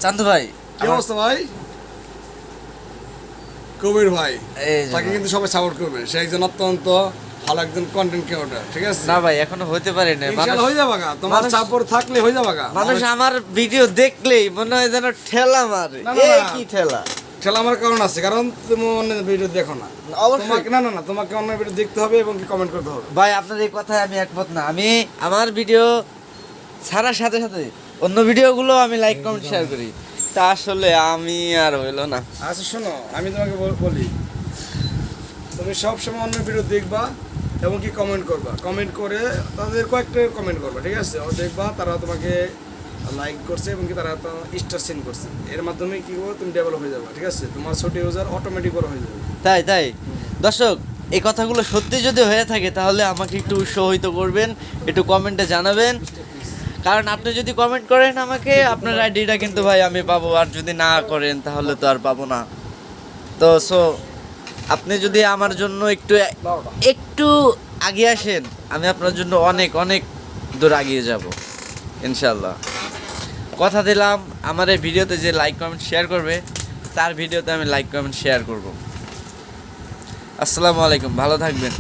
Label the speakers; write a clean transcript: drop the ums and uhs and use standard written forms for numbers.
Speaker 1: চান্দু ভাই,
Speaker 2: কি অবস্থা ভাই? কবির ভাই
Speaker 1: এই যে
Speaker 2: তাকে
Speaker 1: ভাই।
Speaker 2: কিন্তু সবাই সাপোর্ট করবে, সে একজন অত্যন্ত ভালো একজন কন্টেন্ট ক্রিয়েটর, ঠিক আছে?
Speaker 1: না ভাই, এখনো হতে পারে না।
Speaker 2: ইনশাআল্লাহ হয়ে যাবে গা, তোমার
Speaker 1: মানুষ-
Speaker 2: সাপোর্ট থাকলে হয়ে যাবে গা।
Speaker 1: মানুষ আমার ভিডিও দেখলেই মনে হয় যেন ঠেলা মারে।
Speaker 2: না, না,
Speaker 1: এই
Speaker 2: না।
Speaker 1: কি ঠেলা?
Speaker 2: ঠেলা আমার কারণ আছে, কারণ তুমি অন্য ভিডিও দেখো না।
Speaker 1: অবশ্যই।
Speaker 2: তোমাকে না তোমাকে অন্য ভিডিও দেখতে হবে এবং কমেন্ট করতে হবে।
Speaker 1: ভাই আপনার এই কথায় আমি একমত না। আমি আমার ভিডিও ছাড়ার সাথে সাথে অন্য ভিডিওগুলো আমি লাইক কমেন্ট শেয়ার করি। তা আসলে আমি আর হইলো না।
Speaker 2: আচ্ছা শোনো, আমি তোমাকে বলি, তুমি সবসময় অন্য ভিডিও দেখবা এবং কি কমেন্ট করবা, কমেন্ট করে তাদের কয়েকটা কমেন্ট করবা, ঠিক আছে? ও দেখবা তারা তোমাকে লাইক করছে এবং কি তারা স্টার সেন্ড করছে, এর মাধ্যমে কি করবো তুমি ডেভেলপ হয়ে যাবে, ঠিক আছে? তোমার ছোট ইউজার অটোমেটিক বড় হয়ে যাবে।
Speaker 1: তাই তাই দর্শক, এই কথাগুলো সত্যি যদি হয়ে থাকে তাহলে আমাকে একটু উৎসাহিত করবেন, একটু কমেন্টে জানাবেন। কারণ আপনি যদি কমেন্ট করেন আমাকে, আপনার আইডিটা কিন্তু ভাই আমি পাবো, আর যদি না করেন তাহলে তো আর পাবো না। তো আপনি যদি আমার জন্য একটু আগে আসেন, আমি আপনার জন্য অনেক অনেক দূর এগিয়ে যাব ইনশাল্লাহ। কথা দিলাম, আমার এই ভিডিওতে যে লাইক কমেন্ট শেয়ার করবে তার ভিডিওতে আমি লাইক কমেন্ট শেয়ার করব। আসসালামু আলাইকুম, ভালো থাকবেন।